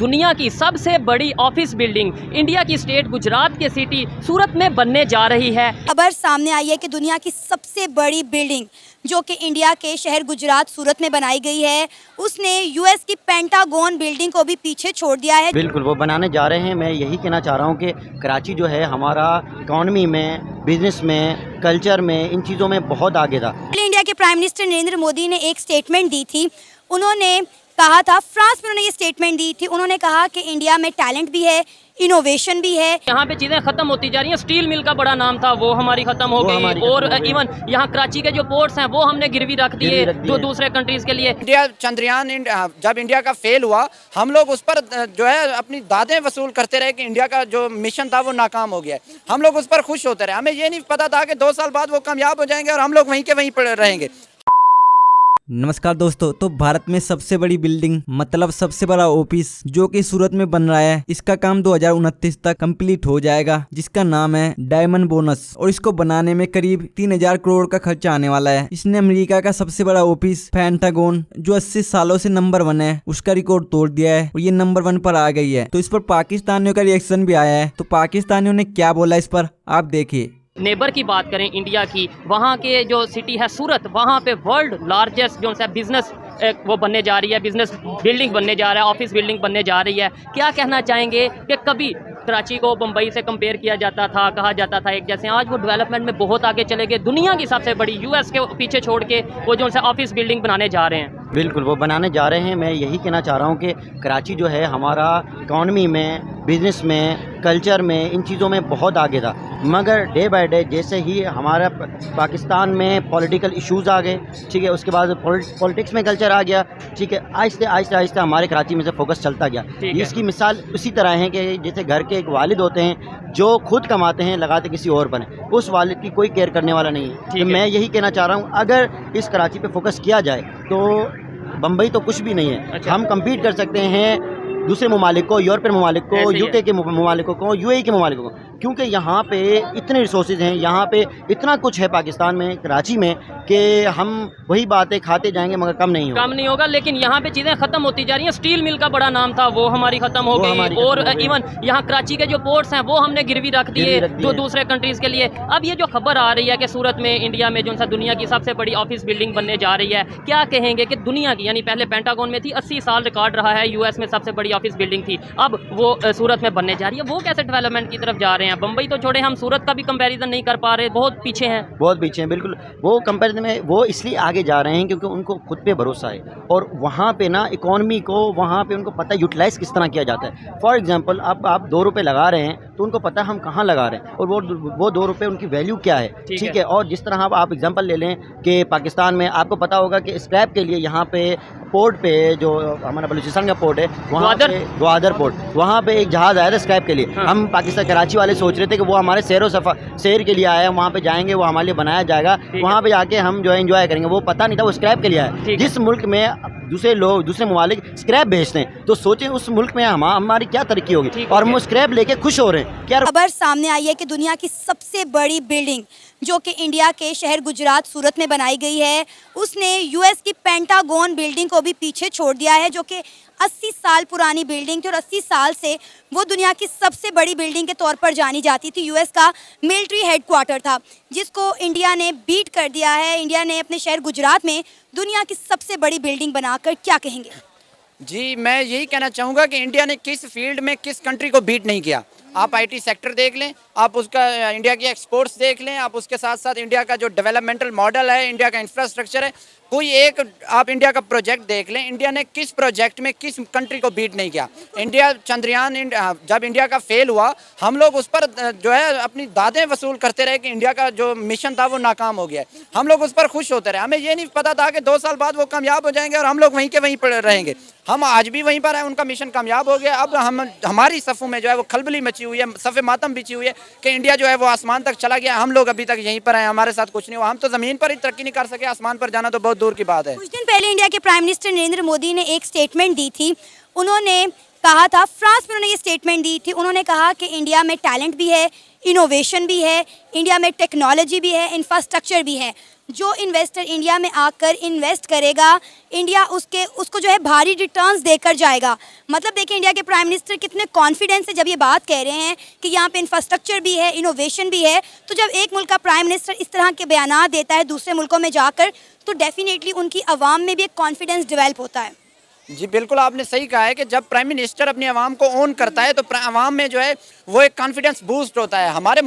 दुनिया की सबसे बड़ी ऑफिस बिल्डिंग इंडिया की स्टेट गुजरात के सिटी सूरत में बनने जा रही है। खबर सामने आई है कि दुनिया की सबसे बड़ी बिल्डिंग जो कि इंडिया के शहर गुजरात सूरत में बनाई गई है, उसने यूएस की पेंटागन बिल्डिंग को भी पीछे छोड़ दिया है। बिल्कुल वो बनाने जा रहे हैं। मैं यही कहना चाह रहा हूँ कि कराची जो है हमारा इकॉनमी में, बिजनेस में, कल्चर में, इन चीज़ों में बहुत आगे था। इंडिया के प्राइम मिनिस्टर नरेंद्र मोदी ने एक स्टेटमेंट दी थी। उन्होंने कहा था, फ्रांस में उन्होंने ये स्टेटमेंट दी थी, उन्होंने कहा कि इंडिया में टैलेंट भी है, इनोवेशन भी है। यहाँ पे चीजें खत्म होती जा रही हैं। स्टील मिल का बड़ा नाम था, वो हमारी खत्म हो गई। और इवन यहाँ कराची के जो पोर्ट्स हैं वो हमने गिरवी रख दिए जो दूसरे कंट्रीज के लिए। इंडिया चंद्रयान जब इंडिया का फेल हुआ, हम लोग उस पर जो है अपनी दादें वसूल करते रहे कि इंडिया का जो मिशन था वो नाकाम हो गया। हम लोग उस पर खुश होते रहे। हमें ये नहीं पता था कि 2 साल बाद वो कामयाब हो जाएंगे और हम लोग वहीं के वहीं पड़े रहेंगे। नमस्कार दोस्तों, तो भारत में सबसे बड़ी बिल्डिंग मतलब सबसे बड़ा ऑफिस जो कि सूरत में बन रहा है, इसका काम 2029 तक कंप्लीट हो जाएगा, जिसका नाम है डायमंड बोनस। और इसको बनाने में करीब 3000 करोड़ का खर्चा आने वाला है। इसने अमेरिका का सबसे बड़ा ऑफिस पेंटागन जो 80 सालों से नंबर 1 है, उसका रिकॉर्ड तोड़ दिया है और ये नंबर 1 पर आ गई है। तो इस पर पाकिस्तानियों का रिएक्शन भी आया है। तो पाकिस्तानियों ने क्या बोला इस पर, आप देखिए। नेबर की बात करें इंडिया की, वहाँ के जो सिटी है सूरत, वहाँ पे वर्ल्ड लार्जेस्ट जो है बिजनेस वो बनने जा रही है, बिजनेस बिल्डिंग बनने जा रहा है, ऑफिस बिल्डिंग बनने जा रही है। क्या कहना चाहेंगे कि कभी कराची को बम्बई से कंपेयर किया जाता था, कहा जाता था एक जैसे, आज वो डेवलपमेंट में बहुत आगे चले गए। दुनिया की सबसे बड़ी यूएस के पीछे छोड़ के वो जो है ऑफिस बिल्डिंग बनाने जा रहे हैं। बिल्कुल वो बनाने जा रहे हैं। मैं यही कहना चाह रहा हूँ कि कराची जो है हमारा इकॉनमी में, बिजनेस में, कल्चर में, इन चीज़ों में बहुत आगे था। मगर डे बाय डे जैसे ही हमारा पाकिस्तान में पॉलिटिकल इश्यूज़ आ गए, ठीक है, उसके बाद पॉलिटिक्स में कल्चर आ गया, ठीक है, आहिस्ते आहिस्ते आहिस्ते हमारे कराची में से फोकस चलता गया। इसकी मिसाल उसी तरह है कि जैसे घर के एक वालिद होते हैं जो खुद कमाते हैं, लगाते किसी और पर हैं, उस वालिद की कोई केयर करने वाला नहीं है। तो मैं यही कहना चाह रहा हूँ, अगर इस कराची पे फोकस किया जाए तो बम्बई तो कुछ भी नहीं है। हम कम्पीट कर सकते हैं दूसरे ममालिक को, यूरोपियन ममालिक को, यूके के ममालिकों को, यूएई के ममालिकों को, क्योंकि यहाँ पे इतने रिसोर्सेज हैं, यहाँ पे इतना कुछ है पाकिस्तान में, कराची में, कि हम वही बातें खाते जाएंगे मगर कम नहीं होगा। लेकिन यहाँ पे चीज़ें खत्म होती जा रही हैं। स्टील मिल का बड़ा नाम था, वो हमारी खत्म हो गई। और इवन यहाँ कराची के जो पोर्ट्स हैं वो हमने गिरवी रख दिए जो दूसरे कंट्रीज के लिए। अब ये जो खबर आ रही है कि सूरत में इंडिया में जो है दुनिया की सबसे बड़ी ऑफिस बिल्डिंग बनने जा रही है, क्या कहेंगे कि दुनिया की, यानी पहले पेंटागन में थी, 80 साल रिकॉर्ड रहा है, यूएस में सबसे बड़ी ऑफिस बिल्डिंग थी, अब वो सूरत में बनने जा रही है। वो कैसे डेवलपमेंट की तरफ जा रहे हैं? बम्बई तो छोड़े, हम सूरत का भी कंपैरिजन नहीं कर पा रहे, बहुत पीछे हैं। बहुत पीछे हैं, बिल्कुल। वो कंपैरिजन में वो इसलिए आगे जा रहे हैं क्योंकि उनको खुद पे भरोसा है और वहाँ पे ना इकॉनमी को, वहाँ पे उनको पता है यूटिलाइज किस तरह किया जाता है। फॉर एग्जांपल आप 2 रुपये लगा रहे हैं तो उनको पता है हम कहाँ लगा रहे हैं और वो 2 रुपये उनकी वैल्यू क्या है, ठीक है। और जिस तरह आप एग्जांपल ले लें कि पाकिस्तान में आपको पता होगा कि स्क्रैप के लिए यहाँ पे पोर्ट पे, जो हमारा बलूचिस्तान का पोर्ट है, वहाँ पे ग्वादर पोर्ट, वहाँ पे एक जहाज़ आया था स्क्रैप के लिए। हम पाकिस्तान कराची वाले सोच रहे थे कि वो हमारे सैर के लिए आया है, वहाँ पे जाएंगे, वो हमारे लिए बनाया जाएगा, वहाँ पे जाके हम जो है एंजॉय करेंगे। वो पता नहीं था वो स्क्रैप के लिए आया। जिस मुल्क में दूसरे ममालिक स्क्रैप बेचते हैं, तो सोचें उस मुल्क में हमारी क्या तरक्की होगी, और हम स्क्रैप लेके खुश हो रहे हैं। क्या खबर सामने आई है कि दुनिया की सबसे बड़ी बिल्डिंग जो कि इंडिया के शहर गुजरात सूरत में बनाई गई है, उसने यूएस की पेंटागन बिल्डिंग को भी पीछे छोड़ दिया है, जो कि 80 साल पुरानी बिल्डिंग थी और 80 साल से वो दुनिया की सबसे बड़ी बिल्डिंग के तौर पर जानी जाती थी। यूएस का मिलिट्री हेडक्वार्टर था, जिसको इंडिया ने बीट कर दिया है। इंडिया ने अपने शहर गुजरात में दुनिया की सबसे बड़ी बिल्डिंग बनाकर, क्या कहेंगे? जी, मैं यही कहना चाहूँगा कि इंडिया ने किस फील्ड में किस कंट्री को बीट नहीं किया। आप आईटी सेक्टर देख लें, आप उसका इंडिया की एक्सपोर्ट्स देख लें, आप उसके साथ साथ इंडिया का जो डेवलपमेंटल मॉडल है, इंडिया का इंफ्रास्ट्रक्चर है, कोई एक आप इंडिया का प्रोजेक्ट देख लें, इंडिया ने किस प्रोजेक्ट में किस कंट्री को बीट नहीं किया। इंडिया चंद्रयान जब इंडिया का फेल हुआ, हम लोग उस पर जो है अपनी दादें वसूल करते रहे कि इंडिया का जो मिशन था वो नाकाम हो गया। हम लोग उस पर खुश होते रहे। हमें ये नहीं पता था कि 2 साल बाद वो कामयाब हो जाएंगे और हम लोग वहीं के वहीं पड़े रहेंगे। हम आज भी वहीं पर हैं, उनका मिशन कामयाब हो गया। अब हमारी सफ़ों में जो है वो खलबली मची हुई है, सफ़े मातम बिछी हुई है कि इंडिया जो है वो आसमान तक चला गया। हम लोग अभी तक यहीं पर हैं, हमारे साथ कुछ नहीं हुआ। हम तो ज़मीन पर ही तरक्की नहीं कर सके, आसमान पर जाना तो बहुत दूर की बात है। कुछ दिन पहले इंडिया के प्राइम मिनिस्टर नरेंद्र मोदी ने एक स्टेटमेंट दी थी। उन्होंने कहा था, फ्रांस में उन्होंने ये स्टेटमेंट दी थी, उन्होंने कहा कि इंडिया में टैलेंट भी है, इनोवेशन भी है, इंडिया में टेक्नोलॉजी भी है, इंफ्रास्ट्रक्चर भी है। जो इन्वेस्टर इंडिया में आकर इन्वेस्ट करेगा, इंडिया उसको जो है भारी रिटर्न्स देकर जाएगा। मतलब देखिए इंडिया के प्राइम मिनिस्टर कितने कॉन्फिडेंस से जब ये बात कह रहे हैं कि यहाँ पे इंफ्रास्ट्रक्चर भी है, इनोवेशन भी है। तो जब एक मुल्क का प्राइम मिनिस्टर इस तरह के बयान देता है दूसरे मुल्कों में जाकर, तो डेफिनेटली उनकी आवाम में भी एक कॉन्फिडेंस डेवलप होता है। जी बिल्कुल, आपने सही कहा है कि जब प्राइम मिनिस्टर अपनी आवाम को ओन करता है तो आवाम में जो है वो एक कॉन्फिडेंस बूस्ट होता है। हमारे